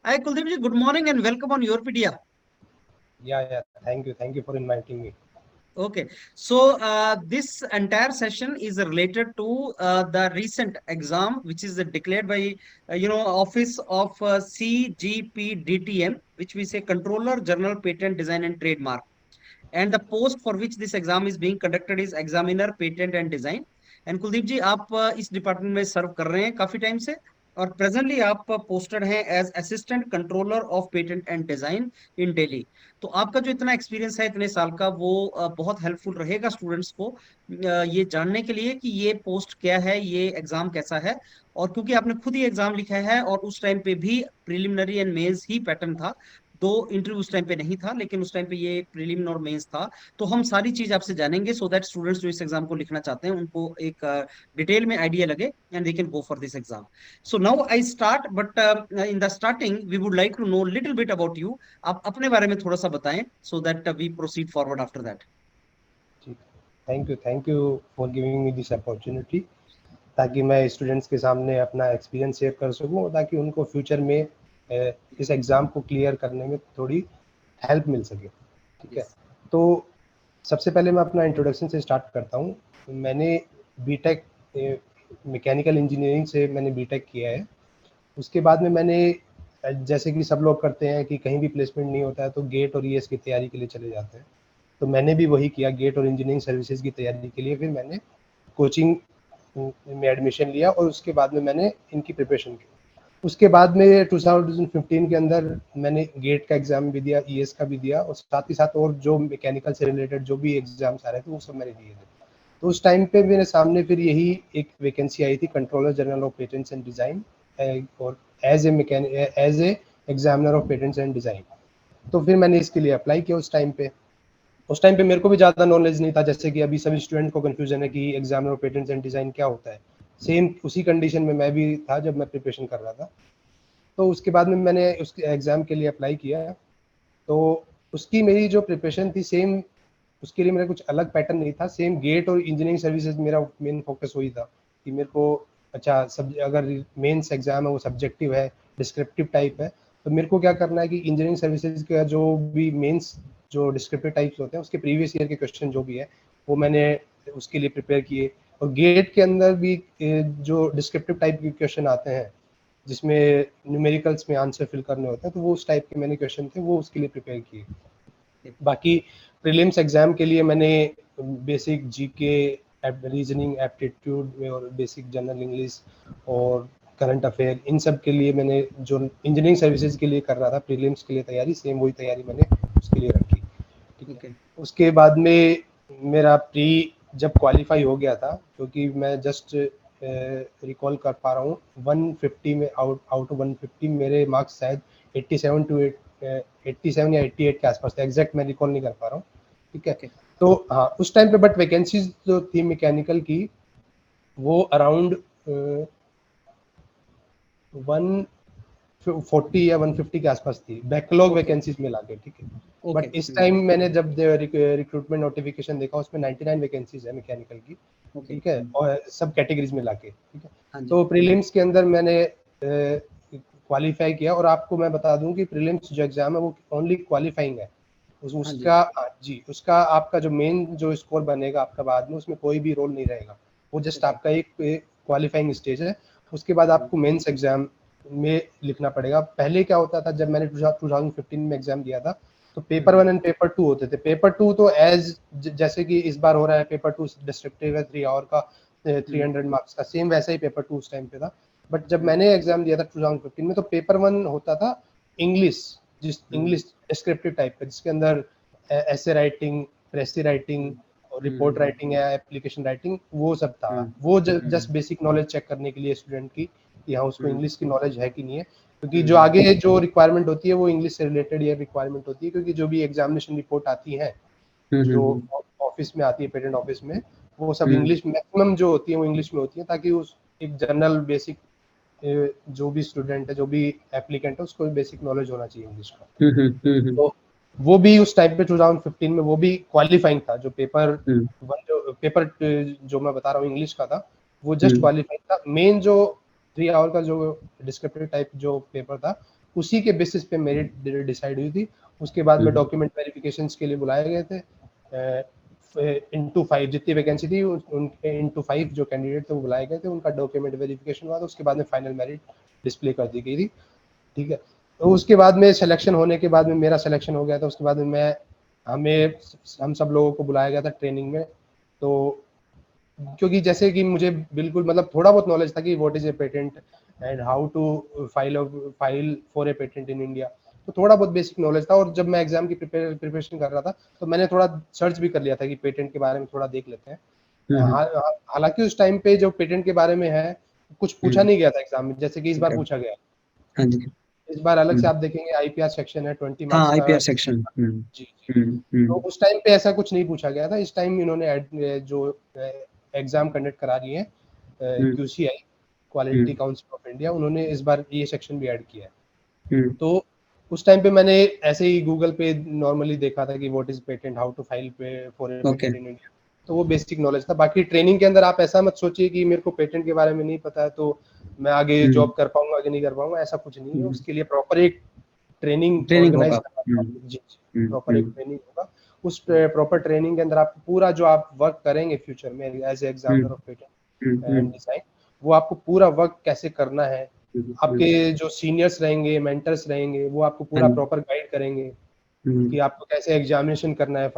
Hi Kuldeep ji, good morning and welcome on your PDF. Yeah. Thank you. Thank you for inviting me. Okay, so this entire session is related to the recent exam, which is declared by Office of CGPDTM, which we say Controller General Patent Design and Trademark. And the post for which this exam is being conducted is Examiner Patent and Design. And Kuldeep जी, आप इस department में सर्व कर रहे हैं काफी time से, और presently आप पोस्टेड हैं as assistant controller of patent and design in Delhi. तो आपका जो इतना एक्सपीरियंस है इतने साल का, वो बहुत हेल्पफुल रहेगा स्टूडेंट्स को ये जानने के लिए कि ये पोस्ट क्या है, ये एग्जाम कैसा है। और क्योंकि आपने खुद ही एग्जाम लिखा है और उस टाइम पे भी प्रिलिमिनरी एंड मेंस ही पैटर्न था, दो इंटरव्यू उस टाइम पे नहीं था, लेकिन उस टाइम पे ये प्रीलिम और मेंस था। तो हम सारी चीज आपसे जानेंगे सो दैट स्टूडेंट्स जो इस एग्जाम को लिखना चाहते हैं उनको एक डिटेल में आइडिया लगे and they can go for this exam. So now I start, but in the starting we would like to know little bit about you. आप अपने बारे में थोड़ा सा बताएं so that we proceed forward after that. ठीक। Thank you for giving me this opportunity, ताकि मैं स्टूडेंट्स के सामने अपना एक्सपीरियंस शेयर कर सकूं और ताकि उनको फ्यूचर में इस एग्ज़ाम को क्लियर करने में थोड़ी हेल्प मिल सके। ठीक है, यस। तो सबसे पहले मैं अपना इंट्रोडक्शन से स्टार्ट करता हूँ। मैंने बीटेक मैकेनिकल इंजीनियरिंग से मैंने बीटेक किया है। उसके बाद में मैंने जैसे कि सब लोग करते हैं कि कहीं भी प्लेसमेंट नहीं होता है तो गेट और ईएस की तैयारी के लिए चले जाते हैं। तो मैंने भी वही किया, गेट और इंजीनियरिंग सर्विसेज की तैयारी के लिए फिर मैंने कोचिंग में एडमिशन लिया और उसके बाद में मैंने इनकी प्रिपरेशन की। उसके बाद में 2015 के अंदर मैंने गेट का एग्ज़ाम भी दिया, ईएस का भी दिया, और साथ ही साथ और जो मैकेनिकल से रिलेटेड जो भी एग्ज़ाम्स आ रहे थे वो सब मैंने दिए थे। तो उस टाइम पे मेरे सामने फिर यही एक वैकेंसी आई थी, controller general of patents and design, और as a examiner of patents and design. तो फिर मैंने इसके लिए अप्लाई किया। उस टाइम पे मेरे को भी ज़्यादा नॉलेज नहीं था, जैसे कि अभी सभी स्टूडेंट को कन्फ्यूजन है कि examiner of patents and design क्या होता है। सेम उसी कंडीशन में मैं भी था जब मैं प्रिपरेशन कर रहा था। तो उसके बाद में मैंने उस एग्ज़ाम के लिए अप्लाई किया। तो उसकी मेरी जो प्रिपरेशन थी सेम, उसके लिए मेरा कुछ अलग पैटर्न नहीं था। सेम गेट और इंजीनियरिंग सर्विसेज मेरा मेन फोकस वही था कि मेरे को, अच्छा सब अगर मेंस एग्जाम है वो सब्जेक्टिव है, डिस्क्रिप्टिव टाइप है, तो मेरे को क्या करना है कि इंजीनियरिंग सर्विसेज का जो भी मेंस जो डिस्क्रिप्टिव टाइप्स होते हैं उसके प्रीवियस ईयर के क्वेश्चन जो भी है वो मैंने उसके लिए प्रिपेयर किए। और गेट के अंदर भी जो डिस्क्रिप्टिव टाइप के क्वेश्चन आते हैं जिसमें न्यूमेरिकल्स में आंसर फिल करने होते हैं, तो वो उस टाइप के मैंने क्वेश्चन थे वो उसके लिए प्रिपेयर किए। बाकी प्रीलिम्स एग्जाम के लिए मैंने बेसिक जीके, रीजनिंग, एप्टीट्यूड में और बेसिक जनरल इंग्लिश और करंट अफेयर, इन सब के लिए मैंने जो इंजीनियरिंग सर्विसेज के लिए कर रहा था प्रीलिम्स के लिए तैयारी, सेम वही तैयारी मैंने उसके लिए रखी। ठीक है, ओके। उसके बाद में मेरा प्री जब क्वालिफाई हो गया था, क्योंकि मैं जस्ट रिकॉल कर पा रहा हूँ 150 में, आउट ऑफ 150 मेरे मार्क्स शायद 87 टू 87 या 88 के आसपास थे, एग्जैक्ट मैं रिकॉल नहीं कर पा रहा हूँ। ठीक है, ओके। तो हाँ उस टाइम पे बट वैकेंसीज जो थी मैकेनिकल की वो अराउंड 140 या 150 के आसपास थी, बैकलॉग ओके। वैकेंसीज में लाके। ठीक है, ओके। बट इस टाइम मैंने जब रिक्रूटमेंट नोटिफिकेशन देखा उसमें 99 वैकेंसीज है मैकेनिकल की। ओके। ठीक है, और सब कैटेगरीज में लाके। ठीक है, हाँ जी। तो प्रीलिम्स के अंदर मैंने क्वालिफाई किया, और आपको मैं बता दूं कि प्रीलिम्स जो एग्जाम है वो ओनली क्वालिफाइंग है। हाँ जी। उसका जी, उसका आपका जो मेन जो स्कोर बनेगा आपका बाद में, उसमें कोई भी रोल नहीं रहेगा। वो जस्ट ओके। आपका एक क्वालिफाइंग स्टेज है। उसके बाद आपको मेंस एग्जाम में लिखना पड़ेगा। पहले क्या होता था, जब मैंने 2015 में एग्जाम दिया था तो पेपर 1 एंड पेपर 2 होते थे। पेपर 2 तो जैसे कि इस बार हो रहा है, पेपर 2 डिस्क्रिप्टिव है 3 आवर का, 300 मार्क्स का, सेम वैसा ही पेपर 2 उस टाइम पे था। बट जब मैंने एग्जाम दिया था 2015 में तो पेपर 1 होता था इंग्लिश, जिस इंग्लिश डिस्क्रिप्टिव टाइप का, जिसके अंदर ऐसे राइटिंग, प्रेसी राइटिंग और रिपोर्ट राइटिंग या एप्लीकेशन राइटिंग वो सब था। वो जस्ट बेसिक नॉलेज चेक करने के लिए स्टूडेंट की कि हाँ उसको इंग्लिश की नॉलेज है कि नहीं है, क्योंकि जो आगे जो रिक्वायरमेंट होती है वो इंग्लिश से रिलेटेड ये रिक्वायरमेंट होती है, क्योंकि जो भी एग्जामिनेशन रिपोर्ट आती है जो ऑफिस में आती है, पेटेंट ऑफिस में, वो सब इंग्लिश मैक्सिमम जो होती है वो इंग्लिश में होती है, ताकि उस एक जनरल बेसिक जो भी स्टूडेंट है, जो भी एप्लीकेंट है, उसको बेसिक नॉलेज होना चाहिए इंग्लिश का। तो वो भी उस टाइम पे 2015 में वो भी क्वालिफाइंग था। जो पेपर वन जो मैं बता रहा हूँ इंग्लिश का था, वो जस्ट क्वालिफाइंग था। मेन जो 3 आवर का जो डिस्क्रिप्टिव टाइप जो पेपर था उसी के बेसिस पे मेरिट डिसाइड हुई थी। उसके बाद में डॉक्यूमेंट वेरिफिकेशन के लिए बुलाए गए थे। इंटू 5 जितनी वैकेंसी थी उनके इंटू 5 जो कैंडिडेट थे वो बुलाए गए थे, उनका डॉक्यूमेंट वेरिफिकेशन हुआ था, उसके बाद में फाइनल मेरिट डिस्प्ले कर दी गई थी। ठीक है, तो उसके बाद में सिलेक्शन होने के बाद में मेरा सिलेक्शन हो गया था। उसके बाद में हम सब लोगों को बुलाया गया था ट्रेनिंग में। तो क्योंकि जैसे कि मुझे बिल्कुल मतलब थोड़ा बहुत नॉलेज था कि what is a patent and how to file for a patent in India, तो थोड़ा बहुत बेसिक नॉलेज था। और जब मैं एग्जाम की प्रिपरेशन कर रहा था तो मैंने थोड़ा सर्च भी कर लिया था कि पेटेंट के बारे में थोड़ा देख लेते हैं। हालांकि उस टाइम पे जो पेटेंट के बारे में है कुछ पूछा नहीं गया था एग्जाम में, जैसे कि इस बार पूछा गया। हाँ जी। इस बार अलग से आप देखेंगे आईपीआर सेक्शन है, 20 हाँ, मार्क्स का। IPR section. जी जी। तो उस टाइम पे ऐसा कुछ नहीं पूछा गया था। इस टाइम इन्होंने जो एग्जाम कंडक्ट करा रही है QCI, quality council of India, उन्होंने इस बार ये सेक्शन भी ऐड किया है। तो उस टाइम पे मैंने ऐसे ही गूगल पे नॉर्मली देखा था कि what is patent, how to file for a okay. Patent in India, तो वो बेसिक नॉलेज था। बाकी ट्रेनिंग के अंदर आप ऐसा मत सोचिए कि मेरे को पेटेंट के बारे में नहीं पता है तो मैं आगे जॉब कर पाऊंगा आगे नहीं कर पाऊंगा, ऐसा कुछ नहीं है। उसके लिए प्रॉपर एक ट्रेनिंग ट्रेनिंग ऑर्गेनाइज होगा। करना। जी जी, प्रॉपर एक ट्रेनिंग होगा। उस प्रॉपर ट्रेनिंग के अंदर आपको पूरा जो आप वर्क करेंगे फ्यूचर में as a examiner of patent and design, वो आपको पूरा वर्क कैसे करना है, आपके जो सीनियर्स रहेंगे, मेंटर्स रहेंगे, वो आपको पूरा प्रॉपर गाइड करेंगे कि आपको कैसे एग्जामिनेशन करना है।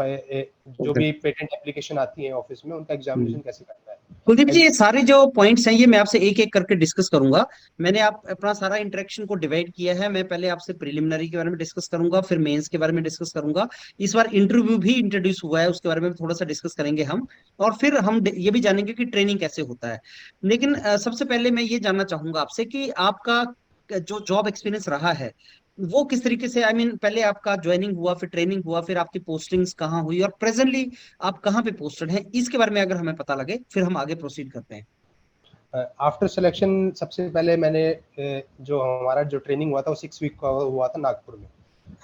जो भी पेटेंट एप्लीकेशन आती है ऑफिस में उनका एग्जामिनेशन कैसे करना है। कुलदीप जी, ये सारे जो पॉइंट्स हैं ये मैं आपसे एक एक करके डिस्कस करूंगा। मैंने आप अपना सारा इंटरेक्शन को डिवाइड किया है। मैं पहले आपसे प्रिलिमिनरी के बारे में डिस्कस करूंगा, फिर मेंस के बारे में डिस्कस करूंगा। इस बार इंटरव्यू भी इंट्रोड्यूस हुआ है, उसके बारे में थोड़ा सा डिस्कस करेंगे हम। और फिर हम ये भी जानेंगे कि ट्रेनिंग कैसे होता है। लेकिन सबसे पहले मैं ये जानना चाहूंगा आपसे कि आपका जो जॉब एक्सपीरियंस रहा है वो किस तरीके से, पहले आपका ज्वाइनिंग हुआ, फिर ट्रेनिंग हुआ, फिर आपकी पोस्टिंग्स कहाँ हुई, और प्रेजेंटली आप कहाँ पे पोस्टेड हैं, इसके बारे में अगर हमें पता लगे फिर हम आगे प्रोसीड करते हैं। आफ्टर सिलेक्शन सबसे पहले मैंने जो हमारा जो ट्रेनिंग हुआ था वो 6 वीक का हुआ था नागपुर में।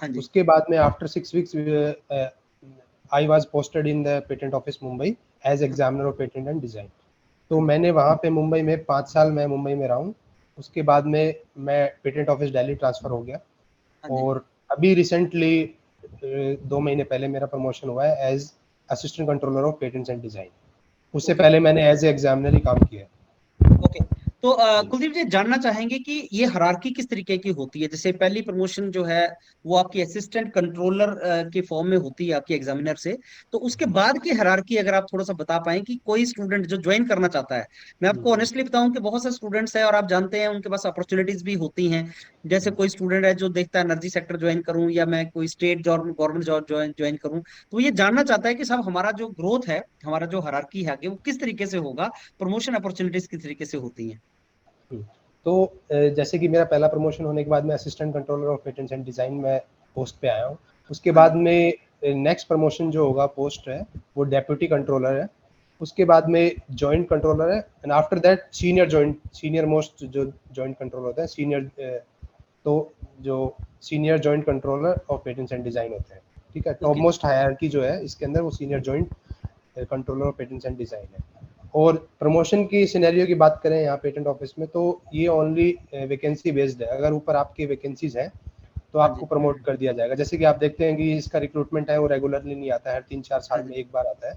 हाँ जी। उसके बाद में after 6 weeks I was posted in the patent office Mumbai as examiner of patent and design. तो हाँ जी। मैंने वहाँ पे मुंबई में 5 साल मैं मुंबई में रहा हूँ। उसके बाद में मैं पेटेंट ऑफिस दिल्ली ट्रांसफ़र हो गया। हाँ जी। और अभी रिसेंटली 2 महीने पहले मेरा प्रमोशन हुआ है as assistant controller of patents and design. उससे ओके। पहले मैंने एज ए एग्जामिनर ही काम किया है। ओके। तो जी कुलदीप जी, जानना चाहेंगे कि ये हायरार्की किस तरीके की होती है। जैसे पहली प्रमोशन जो है वो आपकी असिस्टेंट कंट्रोलर के फॉर्म में होती है आपकी एग्जामिनर से। तो उसके बाद की हायरार्की अगर आप थोड़ा सा बता पाएं कि कोई स्टूडेंट जो ज्वाइन करना चाहता है, मैं आपको ऑनेस्टली बताऊं कि बहुत से स्टूडेंट्स हैं और आप जानते हैं उनके पास अपॉर्चुनिटीज भी होती हैं। जैसे कोई स्टूडेंट है जो देखता है एनर्जी सेक्टर ज्वाइन करूं या मैं कोई state job government job join करूं, तो ये जानना चाहता है कि साहब हमारा जो ग्रोथ है, हमारा जो हायरार्की है आगे, वो किस तरीके से होगा, प्रमोशन अपॉर्चुनिटीज किस तरीके से होती हैं। तो जैसे कि मेरा पहला प्रमोशन होने के बाद में assistant controller of patents and design में पोस्ट पे आया हूँ। उसके हाँ जी। बाद में नेक्स्ट प्रमोशन जो होगा पोस्ट है वो डेप्यूटी कंट्रोलर है। उसके बाद में जॉइंट कंट्रोलर है and after that senior most जो जॉइंट कंट्रोलर होते हैं तो जो senior joint controller of patents and design होते हैं। ठीक है, टॉप ओके। मोस्ट हायरार्की जो है इसके अंदर वो senior joint controller of patents and design है। और प्रमोशन की सिनेरियो की बात करें यहाँ पेटेंट ऑफिस में तो ये ओनली वैकेंसी बेस्ड है। अगर ऊपर आपकी वैकेंसीज हैं तो हाँ आपको जी। प्रमोट कर दिया जाएगा। जैसे कि आप देखते हैं कि इसका रिक्रूटमेंट है वो रेगुलरली नहीं आता है, हर 3-4 साल हाँ में जी। एक बार आता है।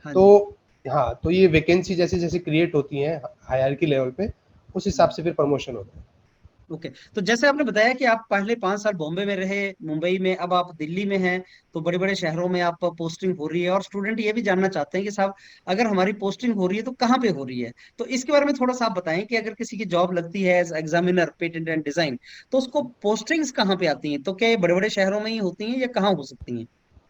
हाँ तो जी। हाँ, तो ये वैकेंसी जैसे जैसे क्रिएट होती हैं हायरार्की लेवल पे उस हिसाब से फिर प्रमोशन होता है। ओके। तो जैसे आपने बताया कि आप पहले 5 साल बॉम्बे में रहे, मुंबई में, अब आप दिल्ली में हैं, तो बड़े बड़े शहरों में आप पोस्टिंग हो रही है, और स्टूडेंट ये भी जानना चाहते हैं कि साहब अगर हमारी पोस्टिंग हो रही है तो कहाँ पे हो रही है। तो इसके बारे में थोड़ा सा आप बताएं कि अगर किसी की जॉब लगती है as examiner patent and design, तो उसको पोस्टिंग्स कहाँ पे आती हैं, तो क्या ये बड़े बड़े शहरों में ही होती हैं या कहाँ हो सकती हैं।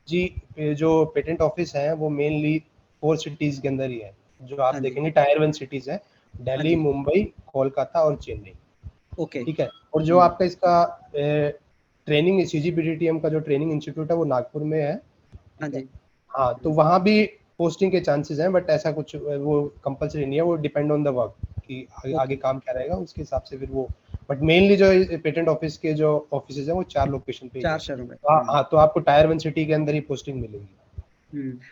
जी, ये जो पेटेंट ऑफिस है वो मेनली 4 सिटीज के अंदर ही है। जो आप हाँ जी। देखेंगे टायर 1 सिटीज है, हाँ दिल्ली, जी। मुंबई, कोलकाता और चेन्नई। ओके। ठीक है, और जो आपका इसका ट्रेनिंग सीजीपीडीटीएम का जो ट्रेनिंग इंस्टीट्यूट है वो नागपुर में है। हाँ ठीक है, जी। हाँ, तो वहाँ भी पोस्टिंग के चांसेस हैं, बट ऐसा कुछ वो कंपलसरी नहीं है, वो डिपेंड ऑन द वर्क कि ओके। आगे काम क्या रहेगा उसके हिसाब से फिर वो। बट मेनली जो पेटेंट ऑफिस के जो ऑफिस है वो 4 लोकेशन पे ही है। 4 शहरों में। हाँ हाँ, तो आपको टायर 1 सिटी के अंदर ही पोस्टिंग मिलेगी।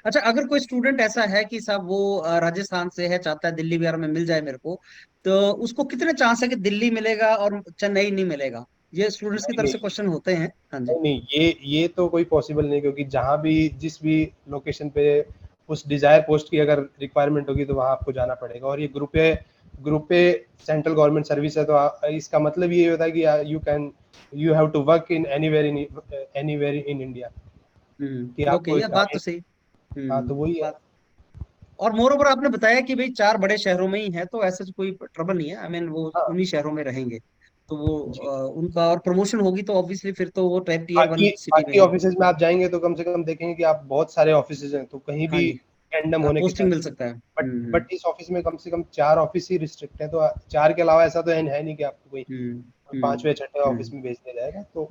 अच्छा, अगर कोई स्टूडेंट ऐसा है कि साहब वो राजस्थान से है, चाहता है दिल्ली वगैरह में मिल जाए मेरे को, तो उसको कितने चांस है कि दिल्ली मिलेगा और चेन्नई नहीं मिलेगा, ये स्टूडेंट्स की नहीं तरफ से नहीं क्वेश्चन होते हैं। हाँ जी। नहीं नहीं, ये तो कोई पॉसिबल नहीं, क्योंकि जहाँ भी जिस भी लोकेशन पे उस डिजायर पोस्ट की अगर रिक्वायरमेंट होगी तो वहाँ आपको जाना पड़ेगा। और ये group A central government service है, तो इसका मतलब ये होता है कि you have to work in anywhere in India, कि ओके, आपको ये बात जहाँ। तो सही। हाँ, तो वही है। बात। और मोर ओवर आपने बताया कि भाई 4 बड़े शहरों में ही है, तो ऐसा कोई ट्रबल नहीं है। आई मीन वो हाँ उन्हीं शहरों में रहेंगे, तो वो जी। उनका और प्रमोशन होगी तो ऑब्वियसली फिर तो वो टियर 1 बाकी सिटी में बाकी है। ऑफिसेज में आप जाएंगे तो कम से कम देखेंगे कि आप बहुत सारे ऑफिसेज हैं, तो कहीं हाँ भी जी। रैंडम होने के पोस्टिंग मिल चांसेस। सकता है। बट इस ऑफिस में कम से कम 4 ऑफिस ही रिस्ट्रिक्ट है, तो 4 के अलावा ऐसा तो है नहीं कि आपको कोई हम्म कोई हम्म 5वें 6वें ऑफिस हम्म में भेज दिया जाएगा, तो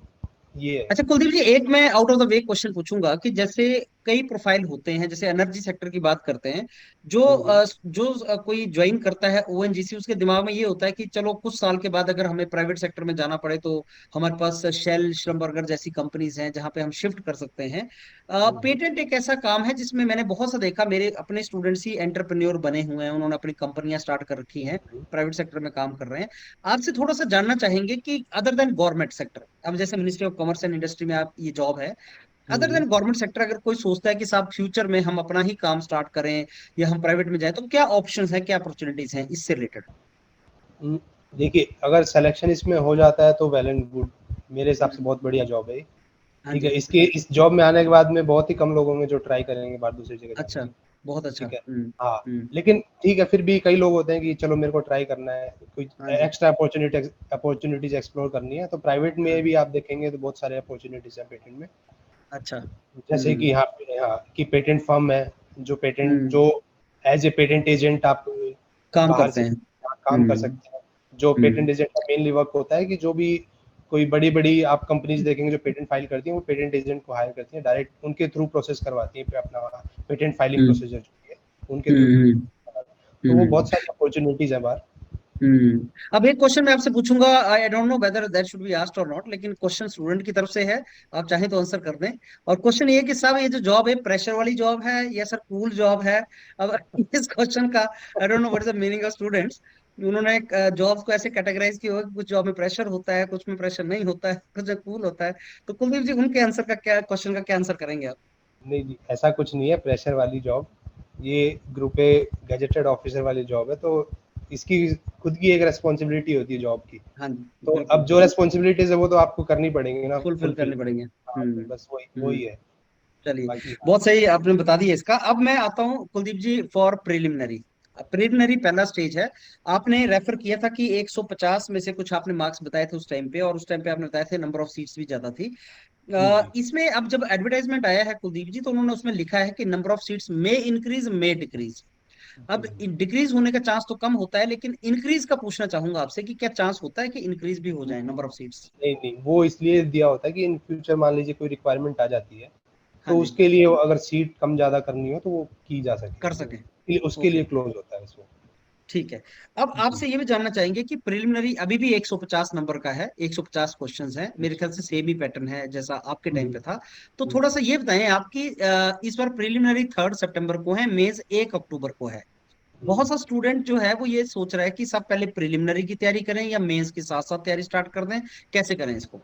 ये है। अच्छा कुलदीप जी, एक मैं out of the way question पूछूंगा कि जैसे कई प्रोफाइल होते हैं, जैसे एनर्जी सेक्टर की बात करते हैं, जो हम्म कोई ज्वाइन करता है ओएनजीसी, उसके दिमाग में ये होता है कि चलो कुछ साल के बाद अगर हमें प्राइवेट सेक्टर में जाना पड़े तो हमारे पास शेल, श्रमबर्गर जैसी कंपनीज हैं जहां पे हम शिफ्ट कर सकते हैं। हम्म पेटेंट एक ऐसा काम है जिसमें मैंने बहुत सा देखा, मेरे अपने स्टूडेंट्स ही एंटरप्रेन्योर बने हुए हैं, उन्होंने अपनी कंपनियां स्टार्ट कर रखी हैं, हम्म प्राइवेट सेक्टर में काम कर रहे हैं। आपसे थोड़ा सा जानना चाहेंगे कि अदर देन गवर्नमेंट सेक्टर, अब जैसे ministry of commerce and industry में आप ये जॉब है, अदर हम्म देन गवर्नमेंट सेक्टर अगर कोई सोचता है कि साहब फ्यूचर में हम अपना ही काम स्टार्ट करें या हम प्राइवेट में जाएं, तो क्या ऑप्शंस हैं, क्या अपॉर्चुनिटीज हैं इससे रिलेटेड? हम्म। देखिए, अगर सिलेक्शन इसमें हो जाता है तो वेल एंड गुड, मेरे हिसाब से हम्म, बहुत बढ़िया जॉब है ये। हाँ ठीक है, जी। इसके इस जॉब में आने के बाद में बहुत ही कम लोग होंगे जो ट्राई करेंगे बाहर दूसरी जगह जाने अच्छा, की। बहुत अच्छा। ठीक है। हम्म हाँ, हम्म लेकिन ठीक है, फिर भी कई लोग होते हैं कि चलो मेरे को ट्राई करना है, कोई हाँ जी। एक्स्ट्रा अपॉर्चुनिटीज एक्सप्लोर करनी है, तो प्राइवेट में हाँ, भी आप देखेंगे तो बहुत सारे अपॉर्चुनिटीज हैं पेटेंट में। अच्छा। जैसे कि यहाँ पे, हाँ, कि पेटेंट फर्म है, हम्म जो एज ए पेटेंट एजेंट आप काम बाहर करते से हैं। काम कर हम्म सकते हैं। जो हम्म पेटेंट एजेंट का मेनली वर्क होता है कि जो भी कोई बड़ी बड़ी आप कंपनीज देखेंगे जो पेटेंट फाइल करती हैं, वो पेटेंट एजेंट को हायर करती हैं, डायरेक्ट उनके थ्रू प्रोसेस करवाती हैं, फिर अपना पेटेंट फाइलिंग हम्म प्रोसीजर जो है उनके थ्रू। हम्म तो वो हम्म बहुत सारी अपॉर्चुनिटीज है बाहर। अब एक क्वेश्चन मैं आपसे पूछूंगा, I don't know whether that should be asked और नॉट, लेकिन क्वेश्चन स्टूडेंट की तरफ से है, आप चाहें तो आंसर कर दें। और क्वेश्चन ये है कि साहब ये जो जॉब है प्रेशर वाली जॉब है या सर कूल जॉब है? अब इस क्वेश्चन का I don't know what is the meaning of students, उन्होंने जॉब को ऐसे कैटेगराइज किया होगा कि कुछ जॉब में प्रेशर होता है, कुछ में प्रेशर नहीं होता है, कुछ में कूल होता है। तो कुलदीप जी, उनके आंसर का क्या, क्वेश्चन का क्या आंसर करेंगे आप? नहीं जी, ऐसा कुछ नहीं है प्रेशर वाली जॉब। ये ग्रुप ए गजेटेड ऑफिसर वाली जॉब है, तो इसकी खुद की एक रेस्पॉन्सिबिलिटी होती है जॉब की। हाँ जी, तो अब बिल्कुल। जो रेस्पॉन्सिबिलिटीज है वो तो आपको करनी पड़ेंगी ना, फुलफिल फुलफिल। करने पड़ेंगे। हाँ, तो बस वही हम्म वही है। चलिए, बाकी हाँ। बहुत सही आपने बता दिया इसका। अब मैं आता हूँ कुलदीप जी फॉर प्रिलिमिनरी। प्रिलिमिनरी पहला स्टेज है। आपने रेफर किया था कि 150 में से कुछ आपने मार्क्स बताए थे उस टाइम पे, और उस टाइम पे आपने बताया थे नंबर ऑफ सीट्स भी ज्यादा थी। जी इसमें अब जब एडवर्टाइजमेंट आया है कुलदीप जी, तो उन्होंने उसमें लिखा है कि नंबर ऑफ सीट्स में इंक्रीज, में डिक्रीज। अब जी। डिक्रीज होने का चांस तो कम होता है, लेकिन इंक्रीज का पूछना चाहूंगा आपसे कि क्या चांस होता है कि इंक्रीज भी हो जाए नंबर ऑफ सीट्स? नहीं नहीं, वो इसलिए दिया होता है कि इन फ्यूचर मान लीजिए कोई रिक्वायरमेंट आ जाती है, हाँ तो जी, उसके लिए वो अगर सीट कम ज्यादा करनी हो तो वो की जा सकती कर है, तो सके। उसके लिए ओके, क्लोज होता है इसमें। ठीक है। अब जी आपसे ये भी जानना चाहेंगे कि प्रिलिमिनरी अभी भी 150 नंबर का है, 150 क्वेश्चंस हैं, मेरे ख्याल से सेम ही पैटर्न है जैसा आपके टाइम पे था। तो थोड़ा सा ये बताएं आपकी, इस बार प्रिलिमिनरी 3 सितंबर को है, मेंस 1 अक्टूबर को है। बहुत सा स्टूडेंट जो है वो ये सोच रहा है कि सब पहले प्रिलिमिनरी की तैयारी करें या मेंस के साथ साथ तैयारी स्टार्ट कर दें, कैसे करें इसको?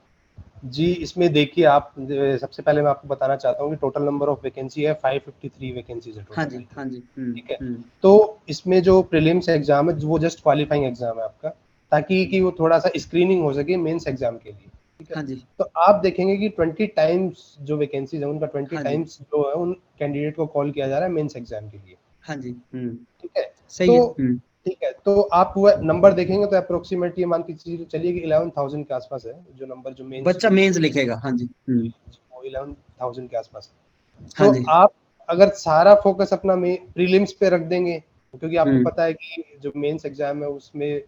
जी, इसमें देखिए आप, सबसे पहले मैं आपको बताना चाहता हूँ कि टोटल नंबर ऑफ वैकेंसी है 553 वैकेंसीज है हाँ टोटल, जी, आई थिंक। हाँ जी। ठीक है। तो इसमें जो प्रीलिम्स एग्जाम है वो जस्ट क्वालिफाइंग एग्जाम है आपका, ताकि कि वो थोड़ा सा स्क्रीनिंग हो सके मेंस एग्जाम के लिए। ठीक है। हाँ जी, तो आप देखेंगे कि 20 टाइम्स जो वैकेंसीज है उनका 20 हाँ जी, टाइम्स जो है उन कैंडिडेट को कॉल किया जा रहा है मेंस एग्जाम के लिए। हाँ जी। ठीक है। सही तो है। ठीक है, तो आप वो नंबर देखेंगे तो अप्रोक्सीमेटली मान के चलिए कि 11,000 के आसपास है, जो नंबर जो मेंस बच्चा के लिए। मेंस लिखेगा, हाँ जी। वो 11,000 के आसपास है। हाँ तो जी। आप अगर सारा फोकस अपना प्रीलिम्स पे रख देंगे, क्योंकि आपको हम्म पता है कि जो मेंस एग्जाम है उसमें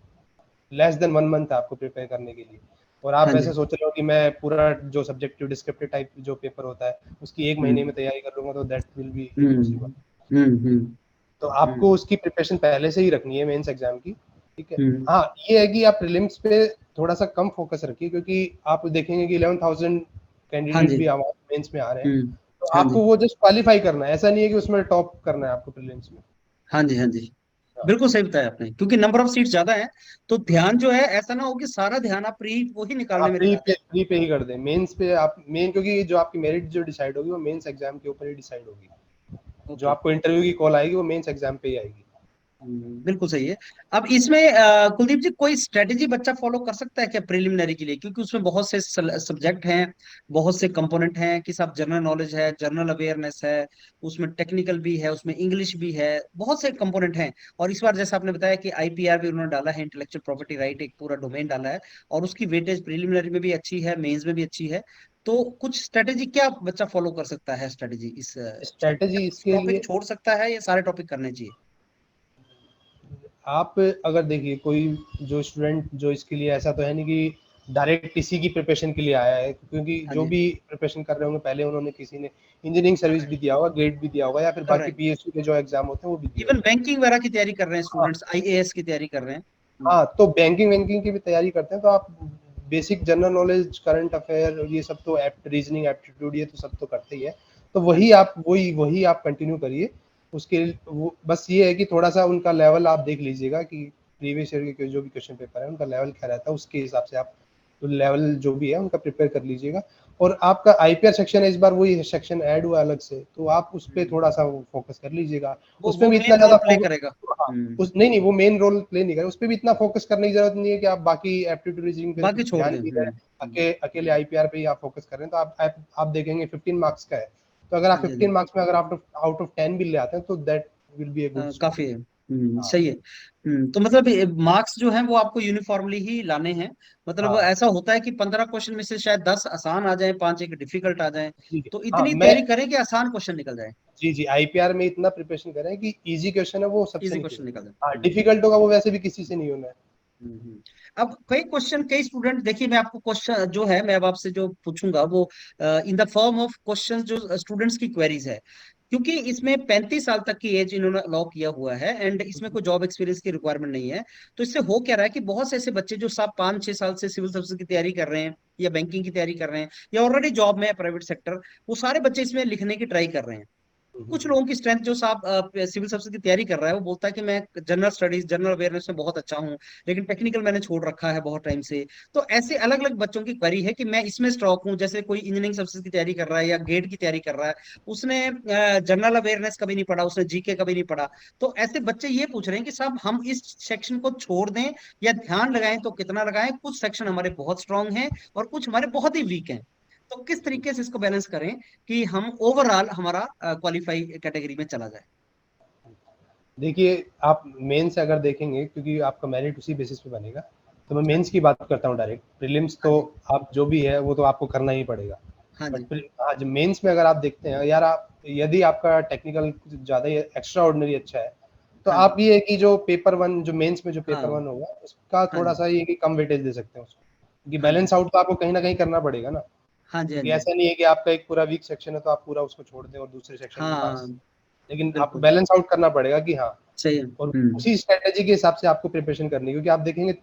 लेस देन 1 मंथ है आपको प्रिपेयर करने के लिए। और आप हाँ जी। वैसे सोच रहे हो कि मैं पूरा जो सब्जेक्टिव डिस्क्रिप्टिव टाइप जो पेपर होता है उसकी 1 महीने में हम्म तैयारी कर लूंगा, तो दैट विल बी इम्पॉसिबल। हम्म हम्म हम्म तो हम्म आपको उसकी प्रिपरेशन पहले से ही रखनी है मेंस एग्जाम की। ठीक है। हम्म, हाँ, ये है कि आप प्रीलिम्स पे थोड़ा सा कम फोकस रखिए, क्योंकि आप देखेंगे कि 11,000 हाँ कैंडिडेट जी। भी मेंस में आ रहे हैं। तो हाँ जी। आपको वो जस्ट क्वालिफाई करना है, ऐसा नहीं है कि उसमें टॉप करना है आपको प्रीलिम्स में। हाँ जी। हाँ जी। बिल्कुल सही बताया आपने, क्योंकि नंबर ऑफ सीट ज्यादा है, तो ध्यान जो है ऐसा ना हो कि सारा ध्यान आप प्री वो ही हाँ, निकालने में लगा प्री पे ही कर दें, मेंस पे आप मेन, क्योंकि जो आपकी मेरिट जो डिसाइड होगी वो मेंस एग्जाम के ऊपर ही डिसाइड होगी। दें। जो ओके। आपको इंटरव्यू की कॉल आएगी वो मेंस एग्जाम पे ही आएगी। बिल्कुल सही है। अब इसमें कुलदीप जी कोई स्ट्रेटेजी बच्चा फॉलो कर सकता है क्या प्रिलिमिनरी के लिए, क्योंकि उसमें बहुत से सब्जेक्ट हैं, बहुत से कंपोनेंट हैं कि सब जनरल नॉलेज है, जनरल अवेयरनेस है, उसमें टेक्निकल भी है, उसमें इंग्लिश भी है, बहुत से कंपोनेंट हैं। और इस बार जैसा आपने बताया कि आईपीआर भी उन्होंने डाला है, इंटेलेक्चुअल प्रॉपर्टी राइट एक पूरा डोमेन डाला है, और उसकी वेटेज प्रिलिमिनरी में भी अच्छी है, मेंस में भी अच्छी है। तो कुछ स्ट्रेटेजी क्या बच्चा फॉलो कर सकता है स्ट्रेटेजी इस स्ट्रेटेजी इसके टॉपिक लिए छोड़ सकता है या सारे टॉपिक करने चाहिए? आप अगर देखिए, कोई जो स्टूडेंट जो इसके लिए ऐसा तो है नहीं कि डायरेक्ट इसी की प्रिपरेशन के लिए आया है, क्योंकि हाँ जो जी। भी प्रिपरेशन कर रहे होंगे पहले उन्होंने किसी ने इंजीनियरिंग सर्विस भी दिया होगा, गेट भी दिया होगा, या फिर बाकी करेक्ट। पीएसयू के जो एग्जाम होते हैं वो भी दिए इवन होंगे। बैंकिंग वगैरह की तैयारी कर रहे हैं हाँ, स्टूडेंट्स, आईएएस की तैयारी कर रहे हैं। हाँ, तो बैंकिंग वैंकिंग की भी तैयारी करते हैं तो आप basic general knowledge, current affair, ये सब तो रीजनिंग एप्टीट्यूड ये तो सब तो करते ही है। तो हाँ वही जी। आप वही वही आप कंटिन्यू करिए। उसके वो बस ये है कि थोड़ा सा उनका लेवल आप देख लीजिएगा कि प्रीवियस ईयर के जो भी क्वेश्चन पेपर है उनका लेवल क्या रहता है, उसके हिसाब से आप तो लेवल जो भी है उनका प्रिपेयर कर लीजिएगा। और आपका आईपीआर सेक्शन है इस बार, वही सेक्शन ऐड हुआ अलग से, तो आप उस पे हम्म, थोड़ा सा फोकस कर लीजिएगा। वो उसमें भी इतना मेन रोल ज्यादा प्ले करेगा। हाँ, हम्म। उस नहीं, नहीं, वो मेन रोल प्ले नहीं करे, उसपे भी इतना फोकस करने की जरूरत नहीं है कि आप बाकी एप्टीट्यूड रीजनिंग पे बाकी छोड़ ध्यान दें। नहीं दे रहे, अकेले आईपीआर पे ही आप फोकस कर रहे हैं, तो आप देखेंगे 15 मार्क्स का है, तो अगर आप हाँ जी, हाँ 15 जी। मार्क्स में अगर आउट ऑफ 10 भी ले आते हैं तो that will be a good score. काफी है। हाँ, सही है। तो मतलब मार्क्स जो हैं वो आपको यूनिफॉर्मली ही लाने हैं। मतलब हाँ, ऐसा होता है कि 15 क्वेश्चन में से शायद 10 आसान आ जाए, 5 एक डिफिकल्ट आ जाए। ठीक है। तो हाँ, इतनी मैं तैयारी करें कि आसान क्वेश्चन निकल जाए। जी, जी, आईपीआर में इतना प्रिपरेशन करें कि इजी क्वेश्चन है वो सबसे इजी निकले। क्वेश्चन निकल जाए। हाँ, डिफिकल्ट होगा वो वैसे भी किसी से नहीं होना है। हम्म। अब कई क्वेश्चन, कई स्टूडेंट, देखिए मैं आपको क्वेश्चन जो है मैं अब आपसे जो पूछूंगा वो in the form of question जो स्टूडेंट्स की क्वेरीज है, क्योंकि इसमें 35 साल तक की एज इन्होंने अलाउ किया हुआ है, एंड इसमें कोई जॉब एक्सपीरियंस की रिक्वायरमेंट नहीं है। तो इससे हो क्या रहा है कि बहुत से ऐसे बच्चे जो सब 5-6 साल से सिविल सर्विस की तैयारी कर रहे हैं, या बैंकिंग की तैयारी कर रहे हैं, या ऑलरेडी जॉब में है प्राइवेट सेक्टर, वो सारे बच्चे इसमें लिखने की ट्राई कर रहे हैं। कुछ लोगों की स्ट्रेंथ, जो साहब सिविल सर्विस की तैयारी कर रहा है, वो बोलता है कि मैं जनरल स्टडीज, जनरल अवेयरनेस में बहुत अच्छा हूँ, लेकिन टेक्निकल मैंने छोड़ रखा है बहुत टाइम से। तो ऐसे अलग अलग बच्चों की क्वेरी है कि मैं इसमें स्ट्रॉक हूँ, जैसे कोई इंजीनियरिंग सर्विसेज की तैयारी कर रहा है या गेट की तैयारी कर रहा है, उसने जनरल अवेयरनेस कभी नहीं पढ़ा, उसने जीके कभी नहीं पढ़ा। तो ऐसे बच्चे ये पूछ रहे हैं कि साहब हम इस सेक्शन को छोड़ दें या ध्यान लगाएं तो कितना लगाएं, कुछ सेक्शन हमारे बहुत स्ट्रांग हैं और कुछ हमारे बहुत ही वीक हैं। तो किस तरीके से इसको बैलेंस करें कि हम ओवरऑल हमारा क्वालिफाई कैटेगरी में चला जाए? देखिए, आप मेंस अगर देखेंगे, क्योंकि आपका मेरिट उसी बेसिस पे बनेगा, तो मैं हाँ मेंस जी। की बात करता हूँ डायरेक्ट। प्रीलिम्स हाँ तो जी। आप जो भी है वो तो आपको करना ही पड़ेगा। हाँ बट जी। आज मेंस में अगर आप देखते हैं यार, आप यदि आपका टेक्निकल कुछ ज़्यादा ही एक्स्ट्रा ऑर्डिनरी अच्छा है, तो हाँ जी। आप ये है कि जो पेपर 1 जो मेंस में जो पेपर हाँ। 1 होगा, उसका हाँ जी। थोड़ा-सा ये है कि कम वेटेज दे सकते हैं उसको। क्योंकि हाँ जी। बैलेंस आउट तो आपको कहीं न कहीं करना पड़ेगा ना। हाँ जी। हाँ क्योंकि जी। ऐसा नहीं है कि आपका एक पूरा वीक सेक्शन है तो आप पूरा उसको छोड़ दें और दूसरे सेक्शन में हाँ। पास। लेकिन आपको बिल्कुल बैलेंस आउट करना पड़ेगा कि हाँ, सही है। और उसी स्ट्रैटेजी के हिसाब से आपको प्रिपरेशन करनी है, क्योंकि आप देखेंगे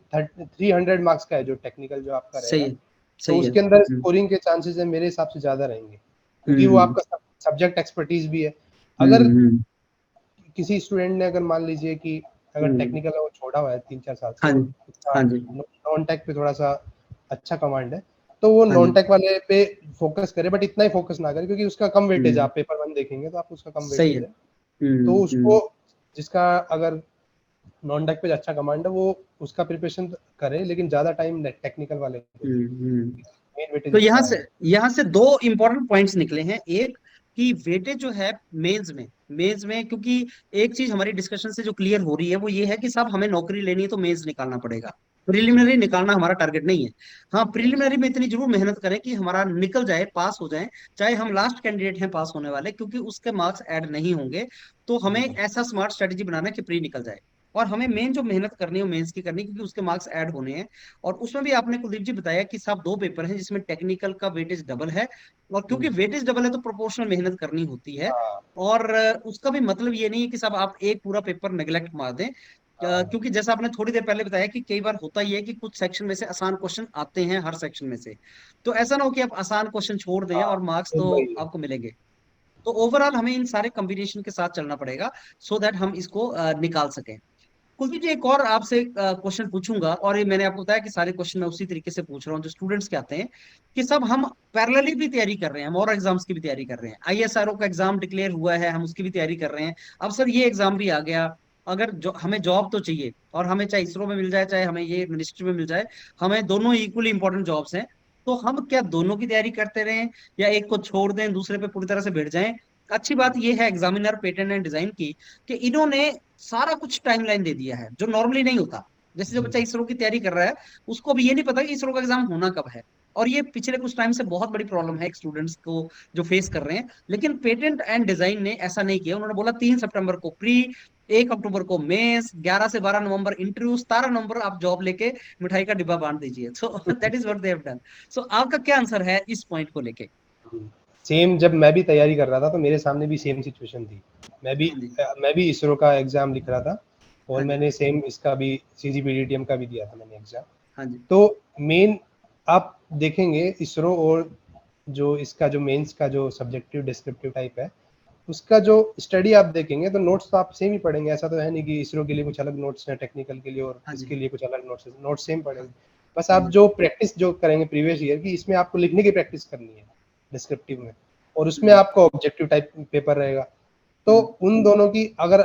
300 मार्क्स का है जो टेक्निकल जो आपका सही रहेगा, है। तो सही है। उसके अंदर स्कोरिंग के चांसेस है मेरे हिसाब से ज़्यादा रहेंगे, क्योंकि वो हम्म। आपका सब्जेक्ट एक्सपर्टीज भी है। अगर हम्म। किसी स्टूडेंट ने अगर मान लीजिए कि अगर हम्म। टेक्निकल है वो छोड़ा हुआ है 3-4 साल से हाँ और जी। उसका हाँ जी। नॉन टेक पे थोड़ा सा अच्छा कमांड है, तो वो हाँ नॉन जी। टेक वाले पे फोकस करे, बट इतना ही फोकस ना करे, क्योंकि उसका कम वेटेज है। हम्म। आप पेपर 1 देखेंगे तो आप उसका कम सही वेटेज है। है। तो हम्म। उसको, जिसका अगर नॉन टेक पे अच्छा कमांड है, वो उसका प्रिपरेशन करे, लेकिन ज्यादा टाइम टेक्निकल वाले को दे। हम्म। मेन वेटेज तो उसका यहाँ है। से यहाँ से दो इंपॉर्टेंट पॉइंट्स निकले हैं। एक, कि वेटेज जो है मेंस में क्योंकि एक चीज हमारी डिस्कशन से जो क्लियर हो रही है वो ये है कि साहब हमें नौकरी लेनी है तो मेंस निकालना पड़ेगा, जी, प्रिलिमिनरी निकालना हमारा टारगेट नहीं है। हाँ, यस, प्रिलिमिनरी में इतनी जरूर मेहनत करें कि हमारा निकल जाए, पास हो जाए, चाहे हम लास्ट कैंडिडेट हैं पास होने वाले, क्योंकि उसके मार्क्स ऐड नहीं होंगे। तो हमें जी, ऐसा स्मार्ट स्ट्रेटेजी बनाना है कि प्री निकल जाए, और हमें मेन जो मेहनत करनी है वो मेंस की करनी है, क्योंकि उसके मार्क्स ऐड होने हैं। और उसमें भी आपने कुलदीप जी बताया कि साहब दो पेपर हैं जिसमें टेक्निकल का वेटेज डबल है, और क्योंकि वेटेज डबल है तो प्रोपोर्शनल मेहनत करनी होती है। हाँ, और उसका भी मतलब ये नहीं है कि साहब आप एक पूरा पेपर नेग्लेक्ट मार दें। हाँ, क्योंकि जैसा आपने थोड़ी देर पहले बताया कि कई बार होता ही है कि कुछ सेक्शन में से आसान क्वेश्चन आते हैं हर सेक्शन में से, तो ऐसा ना हो कि आप आसान क्वेश्चन छोड़ दें हाँ, और मार्क्स तो तो वही है। आपको मिलेंगे। तो ओवरऑल हमें इन सारे कॉम्बिनेशन के साथ चलना पड़ेगा, सो दैट हम इसको निकाल सकें। कुलदीप जी, एक और आपसे क्वेश्चन पूछूंगा, और ये मैंने आपको बताया कि सारे क्वेश्चन मैं उसी तरीके से पूछ रहा हूँ जो स्टूडेंट्स के आते हैं, कि सब हम पैरेलली भी तैयारी कर रहे हैं, हम और एग्जाम्स की भी तैयारी कर रहे हैं, आईएसआरओ का एग्जाम डिक्लेयर हुआ है, हम उसकी भी तैयारी कर रहे हैं। अब सर ये एग्जाम भी आ गया, अगर जो हमें जॉब तो चाहिए, और हमें चाहे इसरो में मिल जाए चाहे हमें ये मिनिस्ट्री में मिल जाए, हमें दोनों इक्वली इंपॉर्टेंट जॉब्स हैं, तो हम क्या दोनों की तैयारी करते रहें, या एक को छोड़ दें दूसरे पे पूरी तरह से भिड़ जाएं? अच्छी बात यह है एग्जामिनर पेटेंट एंड डिजाइन की, कि इन्होंने सारा कुछ टाइमलाइन दे दिया है जो नॉर्मली नहीं होता। जैसे जो जी बच्चा इसरो की तैयारी कर रहा है, उसको भी ये नहीं पता कि इसरो का एग्जाम होना कब है, और ये पिछले कुछ टाइम से बहुत बड़ी प्रॉब्लम है स्टूडेंट्स को जो फेस कर रहे हैं। लेकिन पेटेंट एंड डिजाइन ने ऐसा नहीं किया, उन्होंने बोला 3 सितंबर को प्री, 1 अक्टूबर को मेंस, 11 से 12 नवंबर इंटरव्यू, 17 नवंबर आप जॉब लेके मिठाई का डिब्बा बांट दीजिए। So that is what they have done. So आपका क्या आंसर है इस पॉइंट को लेके? सेम, जब मैं भी तैयारी कर रहा था तो मेरे सामने भी सेम सिचुएशन थी। हाँ जी। मैं भी इसरो का एग्जाम लिख रहा था, और हाँ जी। मैंने सेम इसका भी सीजीपीडीटीएम का भी दिया था मैंने एग्जाम। हाँ जी। तो मेन आप देखेंगे इसरो और जो इसका जो मेंस का जो सब्जेक्टिव डिस्क्रिप्टिव टाइप है, उसका जो स्टडी आप देखेंगे तो नोट्स तो आप सेम ही पढ़ेंगे। ऐसा तो है नहीं कि इसरो के लिए कुछ अलग नोट्स हैं टेक्निकल के लिए और हाँ जी। इसके लिए कुछ अलग नोट्स हैं, नोट्स सेम हाँ पढ़ेंगे। बस हाँ आप जी। जो प्रैक्टिस जो करेंगे प्रीवियस ईयर की, इसमें आपको लिखने की प्रैक्टिस करनी है डिस्क्रिप्टिव में, और उसमें हम्म। आपका ऑब्जेक्टिव टाइप पेपर रहेगा। तो हम्म। उन दोनों की अगर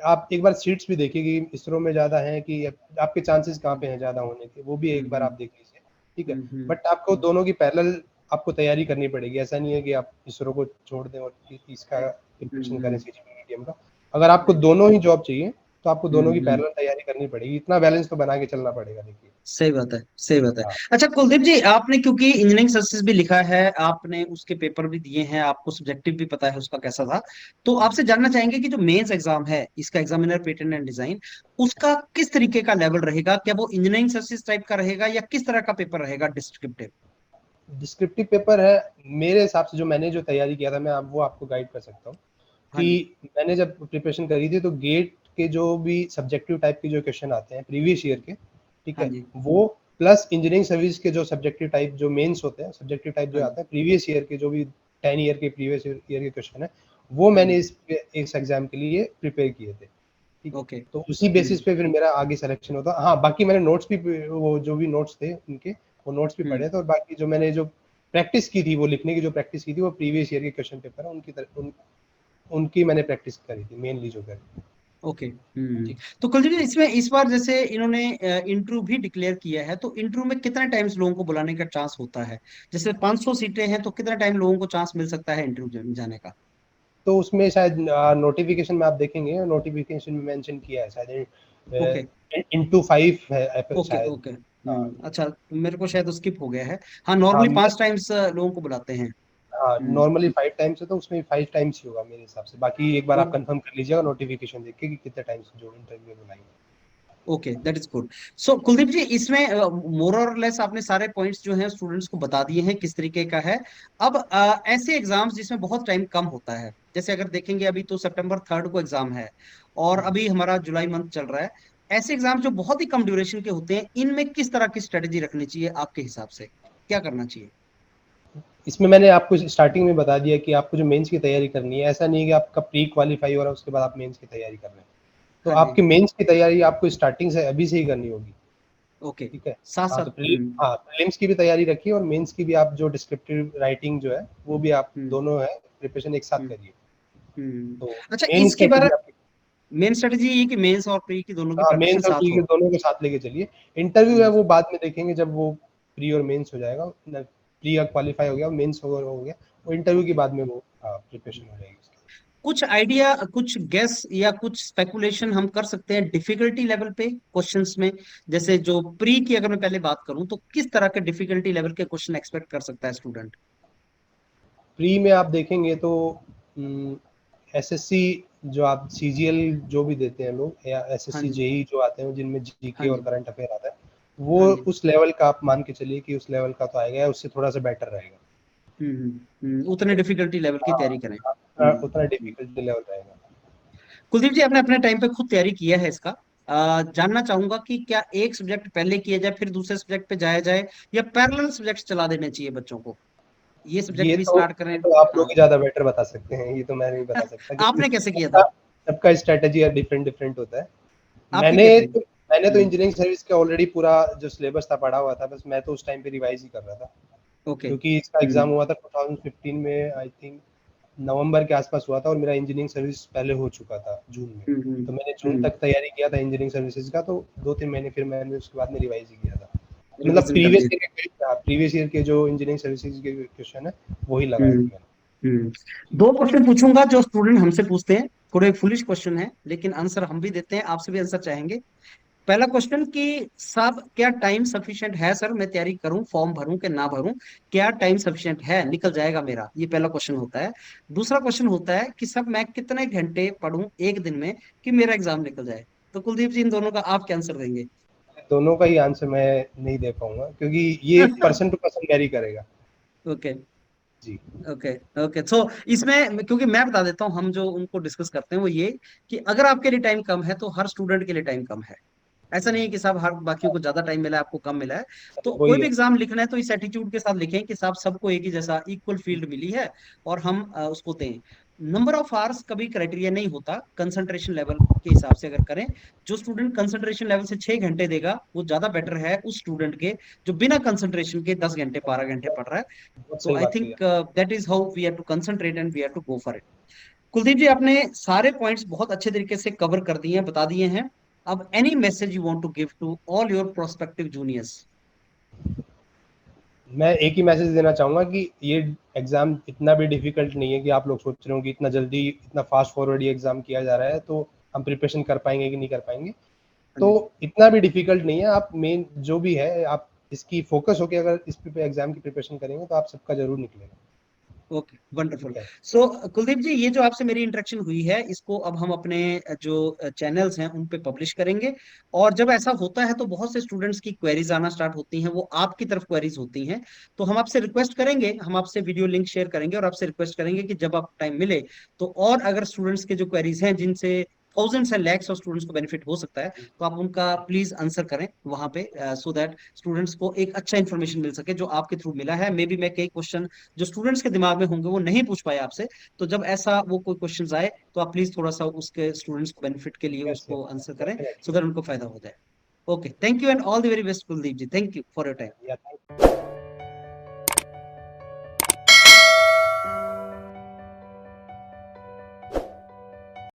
आप एक बार सीट्स भी देखिए कि इसरो में ज़्यादा है कि आपके चांसेस कहाँ पे हैं ज़्यादा होने के, वो भी एक बार हम्म। आप देख लीजिए, ठीक है। हम्म। बट आपको दोनों की पैरेलल आपको तैयारी करनी पड़ेगी। ऐसा नहीं है कि आप इसरो को छोड़ दें और इसका प्रिपरेशन करें हम्म। सीजीपीटीएम का। अगर आपको राइट। दोनों ही जॉब चाहिए तो आपको दोनों की हम्म। पैरेलल तैयारी करनी पड़ेगी। इतना बैलेंस तो बना के चलना पड़ेगा, देखिए। सही बात है, सही बात है। हाँ। अच्छा कुलदीप जी, आपने क्योंकि इंजीनियरिंग सर्विसेज भी लिखा है, आपने उसके पेपर भी दिए हैं, आपको सब्जेक्टिव भी पता है उसका कैसा था, तो आपसे जानना चाहेंगे कि जो मेंस एग्जाम है इसका, एग्जामिनर पेटेंट एंड डिजाइन, उसका किस तरीके का लेवल रहेगा? क्या वो इंजीनियरिंग सर्विसेज टाइप का रहेगा, या किस तरह का पेपर रहेगा डिस्क्रिप्टिव? डिस्क्रिप्टिव पेपर है मेरे हिसाब से। जो मैंने जो तैयारी किया था, मैं वो आपको गाइड कर सकता हूँ हाँ जी। कि मैंने जब प्रिपरेशन करी थी तो गेट के जो भी सब्जेक्टिव टाइप के जो क्वेश्चन आते हैं प्रीवियस ईयर के, ठीक हाँ है, जी। वो प्लस इंजीनियरिंग सर्विस के जो सब्जेक्टिव टाइप जो मेंस होते हैं, सब्जेक्टिव टाइप हाँ जो जी। आते हैं प्रीवियस ईयर के, जो भी 10 ईयर के प्रीवियस ईयर के क्वेश्चन है, वो हाँ मैंने जी। इस एग्जाम के लिए प्रिपेयर किए थे, ठीक है। ओके। तो उसी बेसिस पे फिर मेरा आगे सिलेक्शन होता। हाँ, बाकी मैंने नोट्स भी, वो जो भी नोट्स थे उनके, वो नोट्स भी हम्म। पढ़े थे, और बाकी जो मैंने जो प्रैक्टिस की थी, वो लिखने की जो प्रैक्टिस की थी, वो प्रीवियस ईयर के क्वेश्चन पेपर है उनकी उनकी मैंने प्रैक्टिस करी थी मेनली जो करी। ओके। ठीक। तो कुलदीप जी, इसमें इस बार जैसे इन्होंने इंटरव्यू भी डिक्लेयर किया है, तो इंटरव्यू में कितने टाइम्स लोगों को बुलाने का चांस होता है? जैसे 500 सीटें हैं, तो कितना टाइम लोगों को चांस मिल सकता है इंटरव्यू जाने का? तो उसमें शायद नोटिफिकेशन में आप देखेंगे, नोटिफिकेशन में मेंशन किया है ओके। शायद इनटू 5 है ओके। शायद। ओके। हाँ। अच्छा, मेरे को शायद स्किप हो गया है। हाँ, हाँ, नॉर्मली 5 टाइम्स लोगों को बुलाते हैं। हाँ, हम्म। नॉर्मली 5 टाइम्स है, तो उसमें 5 टाइम्स ही होगा मेरे हिसाब से। बाकी एक बार आप ओ, कंफर्म कर लीजिएगा नोटिफिकेशन देख के कि कितने टाइम्स जो इंटरव्यू में बुलाएंगे। Okay, that is good. So Kuldeep ji, इसमें मोर और लेस आपने सारे पॉइंट्स जो हैं स्टूडेंट्स को बता दिए हैं किस तरीके का है। अब ऐसे एग्जाम्स जिसमें बहुत टाइम कम होता है, जैसे अगर देखेंगे अभी तो September 3 को एग्जाम है, और अभी हमारा जुलाई मंथ चल रहा है, ऐसे एग्जाम जो बहुत ही कम ड्यूरेशन के होते हैं, इनमें किस तरह की स्ट्रेटेजी रखनी चाहिए आपके हिसाब से, क्या करना चाहिए? इसमें मैंने आपको स्टार्टिंग में बता दिया कि आपको जो मेंस की तैयारी करनी है, ऐसा नहीं है कि आपका प्री क्वालीफाई हो रहा है उसके बाद आप मेंस की तैयारी कर रहे हैं। तो हाँ जी। आपकी मेंस की तैयारी आपको स्टार्टिंग से अभी से ही करनी होगी, ओके। ठीक है। साथ हाँ, तो साथ। हम्म। हाँ, प्रीलिम्स की भी तैयारी रखिए और मेंस की भी। आप जो डिस्क्रिप्टिव राइटिंग जो है वो भी आप हम्म। दोनों है प्रिपरेशन एक साथ हम्म। करिए। तो अच्छा, मेन इसके बारे, स्ट्रेटेजी आपकी। मेन स्ट्रेटेजी ये कि मेंस और प्री की दोनों की हाँ, प्रिपरेशन मेंस और साथ प्री के हो। दोनों को साथ लेके चलिए। इंटरव्यू है हम्म। वो बाद में देखेंगे जब वो प्री और मेंस हो जाएगा। प्री का क्वालीफाई हो गया, मेंस हो गया, वो इंटरव्यू के ओके। बाद में वो प्रिपरेशन हो जाएगी उसकी। कुछ आइडिया, कुछ गेस या कुछ स्पेकुलेशन हम कर सकते हैं डिफिकल्टी लेवल पे क्वेश्चंस में? जैसे जो प्री की अगर मैं पहले बात करूं, तो किस तरह के डिफिकल्टी लेवल के क्वेश्चन एक्सपेक्ट कर सकता है स्टूडेंट? प्री में आप देखेंगे तो एसएससी, जो आप सीजीएल जो भी देते हैं लोग, या हाँ एसएससी जी। जेई जो आते हैं जिनमें हाँ जीके और जी। करंट अफेयर आता है, वो हाँ जी। उस लेवल का आप मान के चलिए कि उस लेवल का तो आएगा या उससे थोड़ा सा बेटर रहेगा। उतने डिफिकल्टी लेवल की हाँ, तैयारी करें। उतना हम्म। डिफिकल्टी लेवल रहेगा। कुलदीप जी, आपने अपने टाइम पे खुद तैयारी किया है इसका, जानना चाहूंगा कि क्या एक सब्जेक्ट पहले किया जाए फिर दूसरे सब्जेक्ट पे जाया जाए, या पैरेलल सब्जेक्ट चला देने चाहिए बच्चों को, ये सब्जेक्ट भी स्टार्ट करें? ये तो आप लोग हाँ। ही ज़्यादा बेटर बता सकते हैं, ये तो मैं नहीं बता सकता, क्योंकि आपने कैसे किया था? सबका सबका स्ट्रैटेजी डिफरेंट डिफरेंट होता है। आपकी मैंने क्या थिंक? मैंने तो इंजीनियरिंग सर्विस का ऑलरेडी पूरा जो सिलेबस था पढ़ा हुआ था, बस मैं तो उस टाइम पे रिवाइज ही कर रहा था, ओके। क्योंकि इसका एग्जाम हुआ था 2015 में, आई थिंक नवंबर के आसपास हुआ था, और मेरा इंजीनियरिंग सर्विस पहले हो चुका था जून में। तो मैंने जून तक तैयारी किया था इंजीनियरिंग सर्विसेज का, तो 2-3 महीने फिर मैंने उसके बाद में रिवाइज ही किया था। मतलब रिवीजन कर दिया। प्रीवियस ईयर के जो इंजीनियरिंग सर्विसेज के क्वेश्चन है वही लगाए हम्म थे मैंने। हम्म। दो क्वेश्चन पूछूंगा जो स्टूडेंट हमसे पूछते हैं, थोड़े फुलिश क्वेश्चन है लेकिन आंसर हम भी देते हैं, आपसे भी आंसर चाहेंगे। पहला क्वेश्चन कि सब क्या टाइम सफिशिएंट है सर, मैं तैयारी करूं, फॉर्म भरूं कि ना भरूं, क्या टाइम सफिशिएंट है, निकल जाएगा मेरा, ये पहला क्वेश्चन होता है। दूसरा क्वेश्चन होता है कि सब मैं कितने घंटे पढूं एक दिन में कि मेरा एग्जाम निकल जाए। तो कुलदीप जी इन दोनों का आप क्या आंसर देंगे? दोनों का ही आंसर मैं नहीं दे पाऊंगा, क्योंकि ये पर्सन टू पर्सन वेरी करेगा। ओके जी। Okay okay. सो इसमें क्योंकि मैं बता देता हूँ, हम जो उनको डिस्कस करते हैं वो ये कि अगर आपके लिए टाइम कम है तो हर स्टूडेंट के लिए टाइम कम है। ऐसा नहीं है कि साहब हर बाकियों को ज्यादा टाइम मिला है आपको कम मिला है। तो कोई वही भी है। एग्जाम लिखना है तो इस एटीट्यूड के साथ लिखें कि साहब सबको एक ही जैसा इक्वल फील्ड मिली है और हम उसको दें। नंबर ऑफ आवर्स कभी क्राइटेरिया नहीं होता, कंसंट्रेशन लेवल के हिसाब से अगर करें। जो स्टूडेंट कंसंट्रेशन लेवल से 6 घंटे देगा वो ज्यादा बेटर है उस स्टूडेंट के जो बिना कंसंट्रेशन के 10 घंटे 12 घंटे पढ़ रहा है। बहुत तो सही आई बात की थिंक है। That is how we have to concentrate and we have to go for it. Kuldeep ji आपने सारे पॉइंट्स बहुत अच्छे तरीके से कवर कर दिए हैं, बता दिए हैं। अब any message you want to give to all your prospective juniors? मैं एक ही मैसेज देना चाहूंगा कि ये एग्जाम इतना भी डिफिकल्ट नहीं है कि आप लोग सोच रहे हो कि इतना जल्दी इतना फास्ट फॉरवर्ड ये एग्जाम किया जा रहा है तो हम प्रिपरेशन कर पाएंगे कि नहीं कर पाएंगे। हाँ तो जी। इतना भी डिफिकल्ट नहीं है। आप मेन जो भी है आप इसकी फोकस होकर अगर इस पे एग्जाम की प्रिपरेशन करेंगे तो आप सबका जरूर निकलेगा। Okay wonderful. ठीक है। सो कुलदीप जी ये जो आपसे मेरी इंटरेक्शन हुई है इसको अब हम अपने जो चैनल्स हैं उन पे पब्लिश करेंगे। और जब ऐसा होता है तो बहुत से स्टूडेंट्स की क्वेरीज आना स्टार्ट होती हैं, वो आपकी तरफ क्वेरीज होती हैं। तो हम आपसे रिक्वेस्ट करेंगे, हम आपसे वीडियो लिंक शेयर करेंगे और आपसे रिक्वेस्ट करेंगे कि जब आप टाइम मिले तो और अगर स्टूडेंट्स के जो क्वेरीज हैं जिनसे thousands and lakhs of students को बेनिफिट हो सकता है तो आप उनका प्लीज आंसर करें वहां पे, सो दैट स्टूडेंट्स को एक अच्छा इन्फॉर्मेशन मिल सके जो आपके थ्रू मिला है। मे बी मैं कई क्वेश्चन जो स्टूडेंट्स के दिमाग में होंगे वो नहीं पूछ पाए आपसे, तो जब ऐसा वो कोई क्वेश्चन आए तो आप प्लीज थोड़ा सा उसके स्टूडेंट्स को बेनिफिट के लिए यस उसको आंसर करें, सो डेफिनेटली। दैट उनको फायदा हो जाए। Okay thank you and all the very best Kuldeep ji, thank you for your time. या